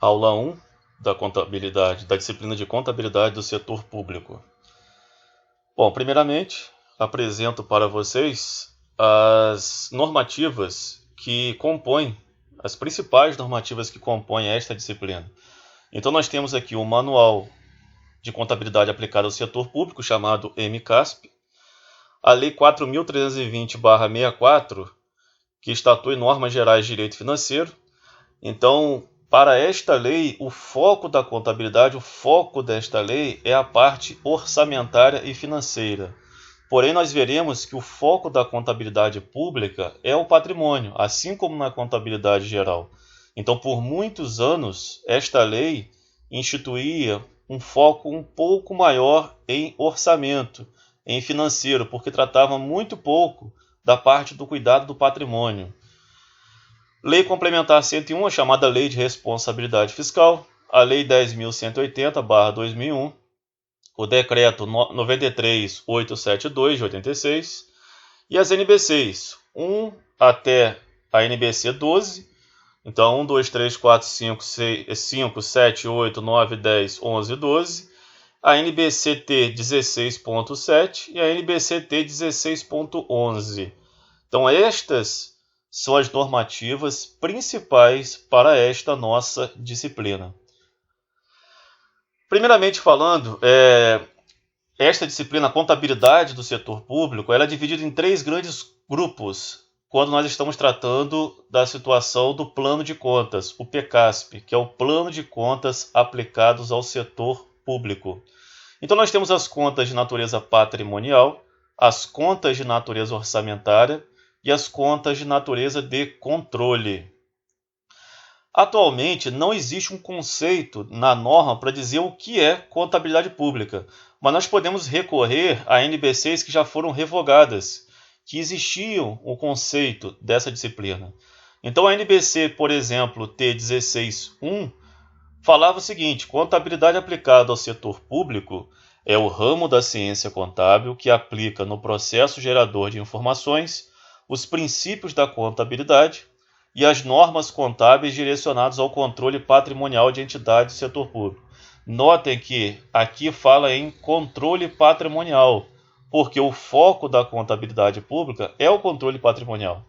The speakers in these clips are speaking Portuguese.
Aula 1 da contabilidade, da disciplina de contabilidade do setor público. Bom, primeiramente, apresento para vocês as normativas que compõem, as principais normativas que compõem esta disciplina. Então nós temos aqui o Manual de Contabilidade Aplicada ao Setor Público, chamado MCASP, a Lei 4.320/64, que estatui normas gerais de direito financeiro. Então, para esta lei, o foco da contabilidade, o foco desta lei é a parte orçamentária e financeira. Porém, nós veremos que o foco da contabilidade pública é o patrimônio, assim como na contabilidade geral. Então, por muitos anos, esta lei instituía um foco um pouco maior em orçamento, em financeiro, porque tratava muito pouco da parte do cuidado do patrimônio. Lei Complementar 101, a chamada Lei de Responsabilidade Fiscal, a Lei 10.180/2001, o Decreto 93.872 de 86 e as NBCs 1 até a NBC 12, então 1, 2, 3, 4, 5, 6, 5, 7, 8, 9, 10, 11, 12, a NBCT 16.7 e a NBCT 16.11. Então estas são as normativas principais para esta nossa disciplina. Primeiramente falando, esta disciplina, a contabilidade do setor público, ela é dividida em 3 grandes grupos quando nós estamos tratando da situação do plano de contas, o PCASP, que é o plano de contas aplicados ao setor público. Então nós temos as contas de natureza patrimonial, as contas de natureza orçamentária e as contas de natureza de controle. Atualmente, não existe um conceito na norma para dizer o que é contabilidade pública, mas nós podemos recorrer a NBCs que já foram revogadas, que existiam o conceito dessa disciplina. Então, a NBC, por exemplo, T16.1, falava o seguinte: contabilidade aplicada ao setor público é o ramo da ciência contábil que aplica no processo gerador de informações os princípios da contabilidade e as normas contábeis direcionadas ao controle patrimonial de entidades do setor público. Notem que aqui fala em controle patrimonial, porque o foco da contabilidade pública é o controle patrimonial.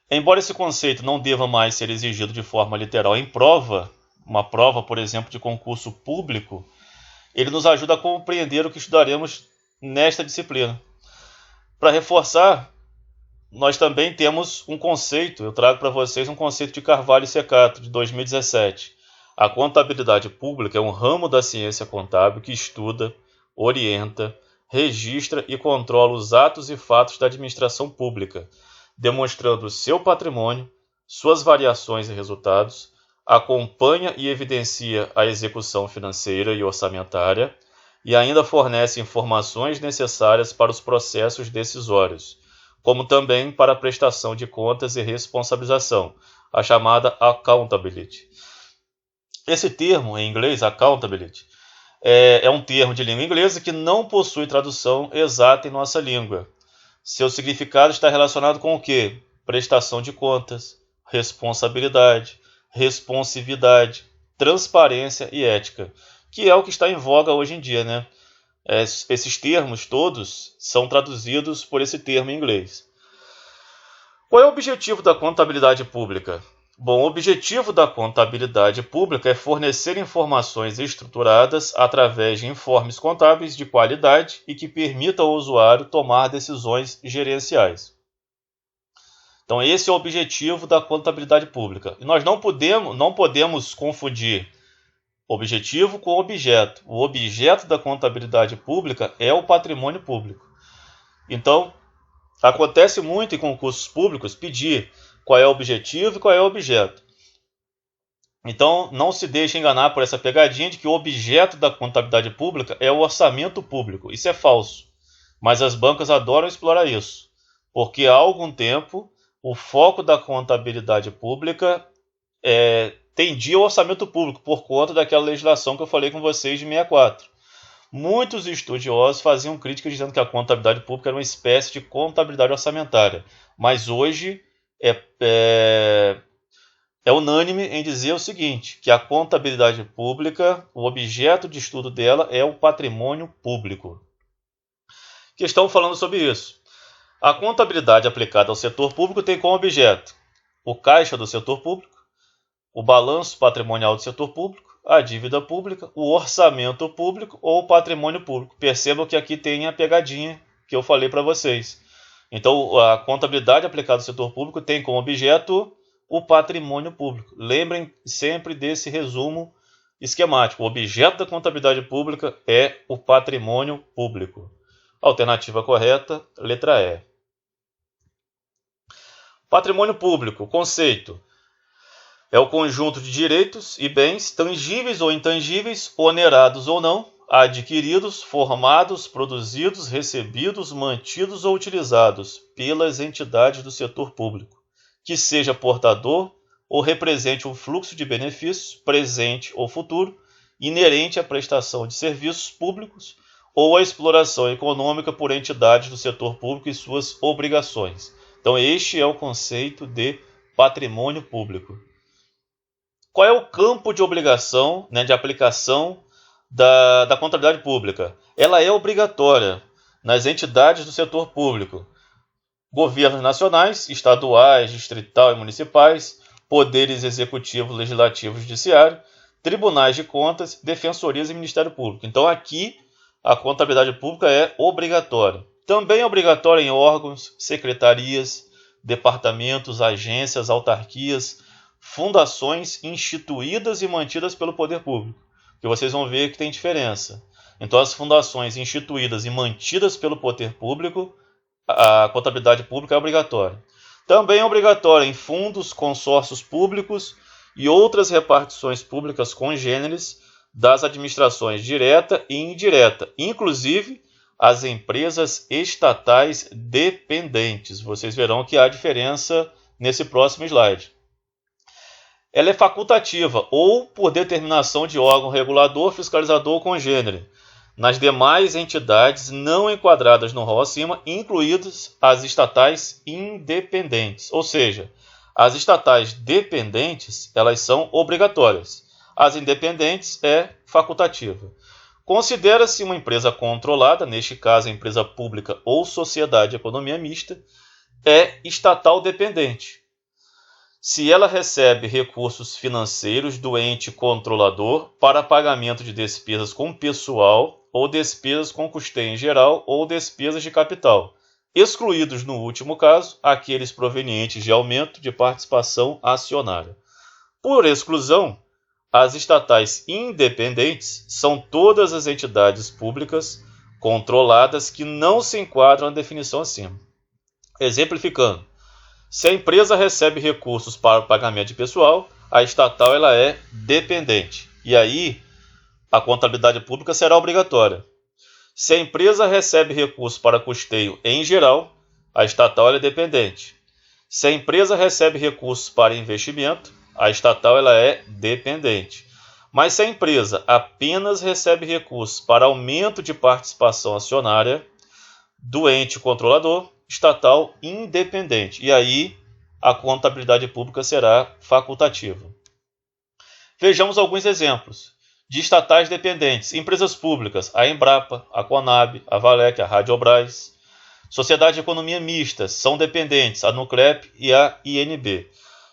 Embora esse conceito não deva mais ser exigido de forma literal em prova, uma prova, por exemplo, de concurso público, ele nos ajuda a compreender o que estudaremos nesta disciplina. Para reforçar, nós também temos um conceito, eu trago para vocês um conceito de Carvalho e Secato, de 2017. A contabilidade pública é um ramo da ciência contábil que estuda, orienta, registra e controla os atos e fatos da administração pública, demonstrando seu patrimônio, suas variações e resultados, acompanha e evidencia a execução financeira e orçamentária e ainda fornece informações necessárias para os processos decisórios, como também para a prestação de contas e responsabilização, a chamada accountability. Esse termo, em inglês, accountability, é um termo de língua inglesa que não possui tradução exata em nossa língua. Seu significado está relacionado com o quê? Prestação de contas, responsabilidade, responsividade, transparência e ética, que é o que está em voga hoje em dia, né? Esses termos todos são traduzidos por esse termo em inglês. Qual é o objetivo da contabilidade pública? Bom, o objetivo da contabilidade pública é fornecer informações estruturadas através de informes contábeis de qualidade e que permita ao usuário tomar decisões gerenciais. Então, esse é o objetivo da contabilidade pública. E nós não podemos confundir objetivo com objeto. O objeto da contabilidade pública é o patrimônio público. Então, acontece muito em concursos públicos pedir qual é o objetivo e qual é o objeto. Então, não se deixe enganar por essa pegadinha de que o objeto da contabilidade pública é o orçamento público. Isso é falso. Mas as bancas adoram explorar isso, porque há algum tempo o foco da contabilidade pública tendia ao orçamento público por conta daquela legislação que eu falei com vocês de 64. Muitos estudiosos faziam críticas dizendo que a contabilidade pública era uma espécie de contabilidade orçamentária, mas hoje é unânime em dizer o seguinte, que a contabilidade pública, o objeto de estudo dela é o patrimônio público. Que estão falando sobre isso. A contabilidade aplicada ao setor público tem como objeto o caixa do setor público, o balanço patrimonial do setor público, a dívida pública, o orçamento público ou o patrimônio público. Percebam que aqui tem a pegadinha que eu falei para vocês. Então, a contabilidade aplicada ao setor público tem como objeto o patrimônio público. Lembrem sempre desse resumo esquemático. O objeto da contabilidade pública é o patrimônio público. Alternativa correta, letra E. Patrimônio público, conceito. É o conjunto de direitos e bens, tangíveis ou intangíveis, onerados ou não, adquiridos, formados, produzidos, recebidos, mantidos ou utilizados pelas entidades do setor público, que seja portador ou represente um fluxo de benefícios, presente ou futuro, inerente à prestação de serviços públicos ou à exploração econômica por entidades do setor público e suas obrigações. Então, este é o conceito de patrimônio público. Qual é o campo de obrigação, de aplicação da contabilidade pública? Ela é obrigatória nas entidades do setor público. Governos nacionais, estaduais, distrital e municipais, poderes executivo, legislativo e judiciário, tribunais de contas, defensorias e Ministério Público. Então aqui a contabilidade pública é obrigatória. Também é obrigatória em órgãos, secretarias, departamentos, agências, autarquias, fundações instituídas e mantidas pelo poder público, que vocês vão ver que tem diferença. Então, as fundações instituídas e mantidas pelo poder público, a contabilidade pública é obrigatória. Também é obrigatória em fundos, consórcios públicos e outras repartições públicas congêneres das administrações direta e indireta, inclusive as empresas estatais dependentes. Vocês verão que há diferença nesse próximo slide. Ela é facultativa ou por determinação de órgão regulador, fiscalizador ou congênere, nas demais entidades não enquadradas no rol acima, incluídas as estatais independentes. Ou seja, as estatais dependentes, elas são obrigatórias. As independentes é facultativa. Considera-se uma empresa controlada, neste caso a empresa pública ou sociedade de economia mista, é estatal dependente. Se ela recebe recursos financeiros do ente controlador para pagamento de despesas com pessoal ou despesas com custeio em geral ou despesas de capital, excluídos no último caso aqueles provenientes de aumento de participação acionária. Por exclusão, as estatais independentes são todas as entidades públicas controladas que não se enquadram na definição acima. Exemplificando, se a empresa recebe recursos para o pagamento de pessoal, a estatal ela é dependente. E aí, a contabilidade pública será obrigatória. Se a empresa recebe recursos para custeio em geral, a estatal ela é dependente. Se a empresa recebe recursos para investimento, a estatal ela é dependente. Mas se a empresa apenas recebe recursos para aumento de participação acionária do ente controlador, estatal independente. E aí a contabilidade pública será facultativa. Vejamos alguns exemplos de estatais dependentes. Empresas públicas, a Embrapa, a Conab, a Valec, a Radiobras. Sociedade de economia mista, são dependentes, a Nuclep e a INB.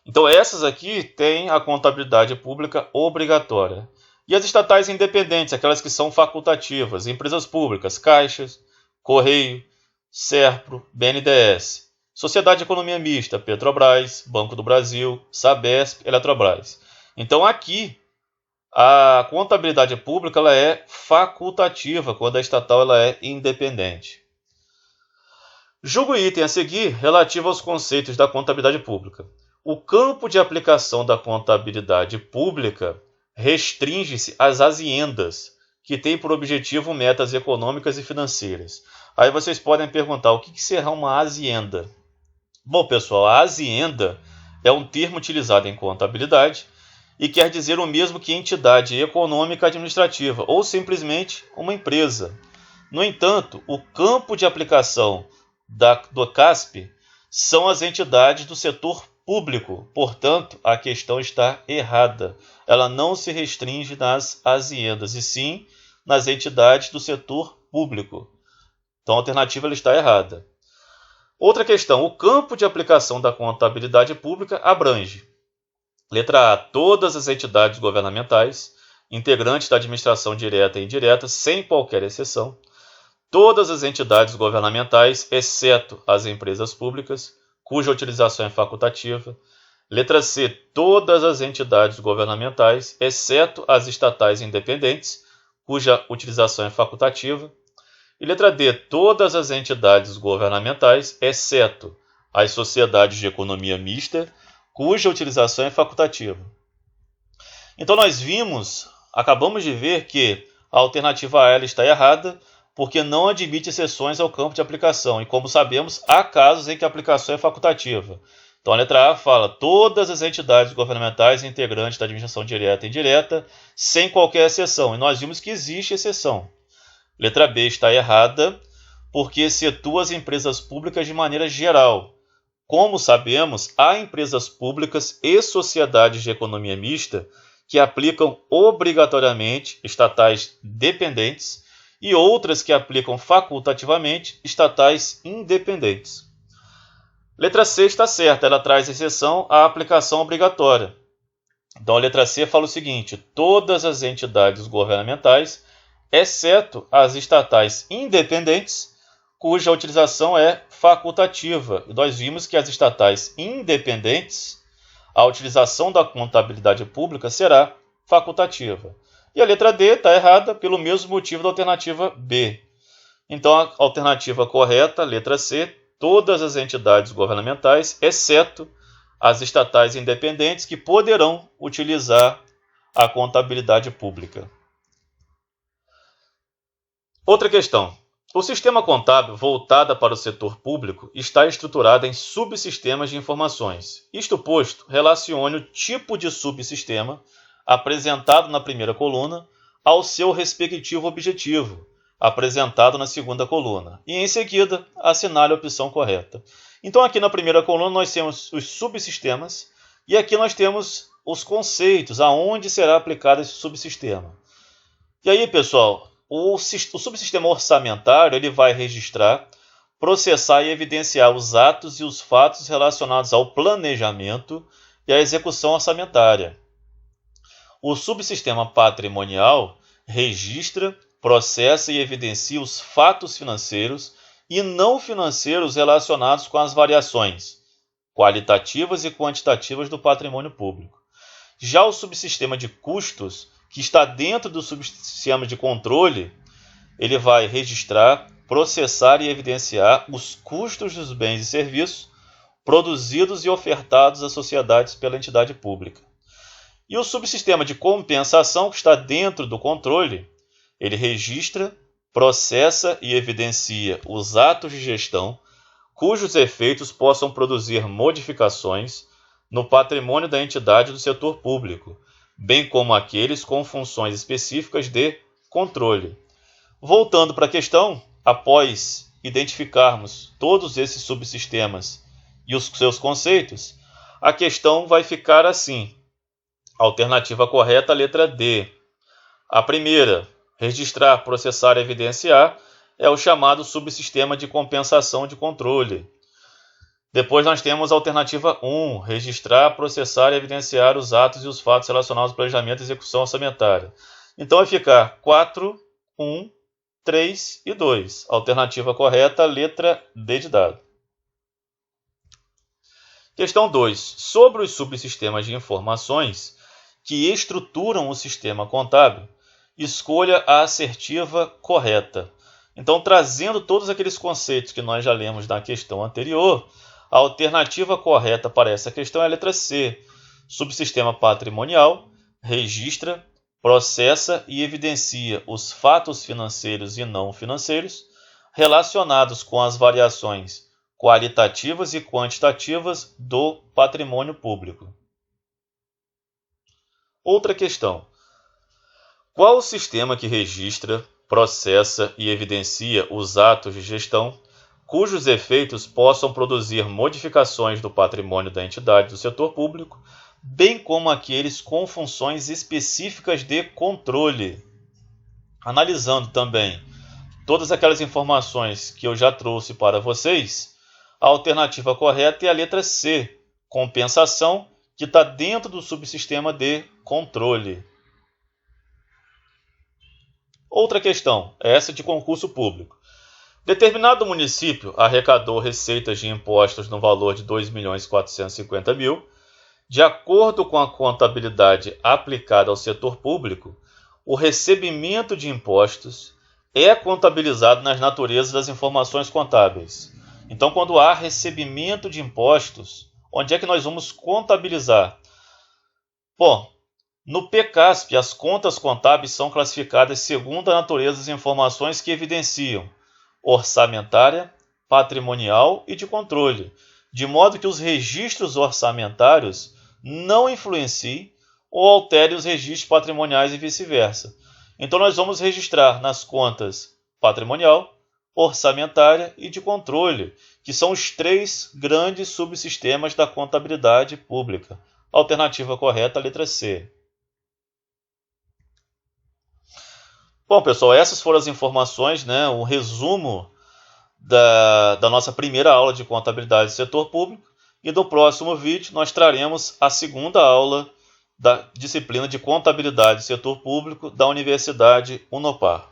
Então essas aqui têm a contabilidade pública obrigatória. E as estatais independentes, aquelas que são facultativas, empresas públicas, Caixas, Correio, Serpro, BNDES, Sociedade de Economia Mista, Petrobras, Banco do Brasil, Sabesp, Eletrobras. Então aqui a contabilidade pública ela é facultativa, quando a estatal ela é independente. Julgo o item a seguir relativo aos conceitos da contabilidade pública. O campo de aplicação da contabilidade pública restringe-se às aziendas, que têm por objetivo metas econômicas e financeiras. Aí vocês podem perguntar, o que será uma azienda? Bom, pessoal, a azienda é um termo utilizado em contabilidade e quer dizer o mesmo que entidade econômica administrativa, ou simplesmente uma empresa. No entanto, o campo de aplicação do CASP são as entidades do setor público. Portanto, a questão está errada. Ela não se restringe nas aziendas, e sim nas entidades do setor público. Então, a alternativa ela está errada. Outra questão. O campo de aplicação da contabilidade pública abrange: letra A, todas as entidades governamentais, integrantes da administração direta e indireta, sem qualquer exceção. Todas as entidades governamentais, exceto as empresas públicas, cuja utilização é facultativa. Letra C, todas as entidades governamentais, exceto as estatais independentes, cuja utilização é facultativa. E letra D, todas as entidades governamentais, exceto as sociedades de economia mista, cuja utilização é facultativa. Então nós acabamos de ver que a alternativa A ela está errada, porque não admite exceções ao campo de aplicação. E como sabemos, há casos em que a aplicação é facultativa. Então a letra A fala todas as entidades governamentais integrantes da administração direta e indireta, sem qualquer exceção. E nós vimos que existe exceção. Letra B está errada, porque excetua as empresas públicas de maneira geral. Como sabemos, há empresas públicas e sociedades de economia mista que aplicam obrigatoriamente estatais dependentes e outras que aplicam facultativamente estatais independentes. Letra C está certa, ela traz exceção à aplicação obrigatória. Então a letra C fala o seguinte: todas as entidades governamentais, exceto as estatais independentes, cuja utilização é facultativa. E nós vimos que as estatais independentes, a utilização da contabilidade pública será facultativa. E a letra D está errada pelo mesmo motivo da alternativa B. Então, a alternativa correta, letra C, todas as entidades governamentais, exceto as estatais independentes, que poderão utilizar a contabilidade pública. Outra questão. O sistema contábil voltado para o setor público está estruturado em subsistemas de informações. Isto posto, relacione o tipo de subsistema apresentado na primeira coluna ao seu respectivo objetivo, apresentado na segunda coluna. E, em seguida, assinale a opção correta. Então, aqui na primeira coluna, nós temos os subsistemas e aqui nós temos os conceitos, aonde será aplicado esse subsistema. E aí, pessoal, o subsistema orçamentário ele vai registrar, processar e evidenciar os atos e os fatos relacionados ao planejamento e à execução orçamentária. O subsistema patrimonial registra, processa e evidencia os fatos financeiros e não financeiros relacionados com as variações qualitativas e quantitativas do patrimônio público. Já o subsistema de custos, que está dentro do subsistema de controle, ele vai registrar, processar e evidenciar os custos dos bens e serviços produzidos e ofertados às sociedades pela entidade pública. E o subsistema de compensação, que está dentro do controle, ele registra, processa e evidencia os atos de gestão cujos efeitos possam produzir modificações no patrimônio da entidade do setor público, bem como aqueles com funções específicas de controle. Voltando para a questão, após identificarmos todos esses subsistemas e os seus conceitos, a questão vai ficar assim. Alternativa correta, letra D. A primeira, registrar, processar e evidenciar, é o chamado subsistema de compensação de controle. Depois nós temos a alternativa 1, registrar, processar e evidenciar os atos e os fatos relacionados ao planejamento e execução orçamentária. Então vai ficar 4, 1, 3 e 2. Alternativa correta, letra D de dado. Questão 2. Sobre os subsistemas de informações que estruturam o sistema contábil, escolha a assertiva correta. Então, trazendo todos aqueles conceitos que nós já lemos na questão anterior, a alternativa correta para essa questão é a letra C. Subsistema patrimonial registra, processa e evidencia os fatos financeiros e não financeiros relacionados com as variações qualitativas e quantitativas do patrimônio público. Outra questão. Qual o sistema que registra, processa e evidencia os atos de gestão cujos efeitos possam produzir modificações do patrimônio da entidade do setor público, bem como aqueles com funções específicas de controle. Analisando também todas aquelas informações que eu já trouxe para vocês, a alternativa correta é a letra C, compensação, que está dentro do subsistema de controle. Outra questão, essa de concurso público. Determinado município arrecadou receitas de impostos no valor de R$ 2.450.000. De acordo com a contabilidade aplicada ao setor público, o recebimento de impostos é contabilizado nas naturezas das informações contábeis. Então, quando há recebimento de impostos, onde é que nós vamos contabilizar? Bom, no PCASP, as contas contábeis são classificadas segundo a natureza das informações que evidenciam orçamentária, patrimonial e de controle, de modo que os registros orçamentários não influenciem ou alterem os registros patrimoniais e vice-versa. Então, nós vamos registrar nas contas patrimonial, orçamentária e de controle, que são os 3 grandes subsistemas da contabilidade pública. Alternativa correta, a letra C. Bom, pessoal, essas foram as informações, o resumo da nossa primeira aula de contabilidade do setor público. E no próximo vídeo nós traremos a segunda aula da disciplina de contabilidade do setor público da Universidade Unopar.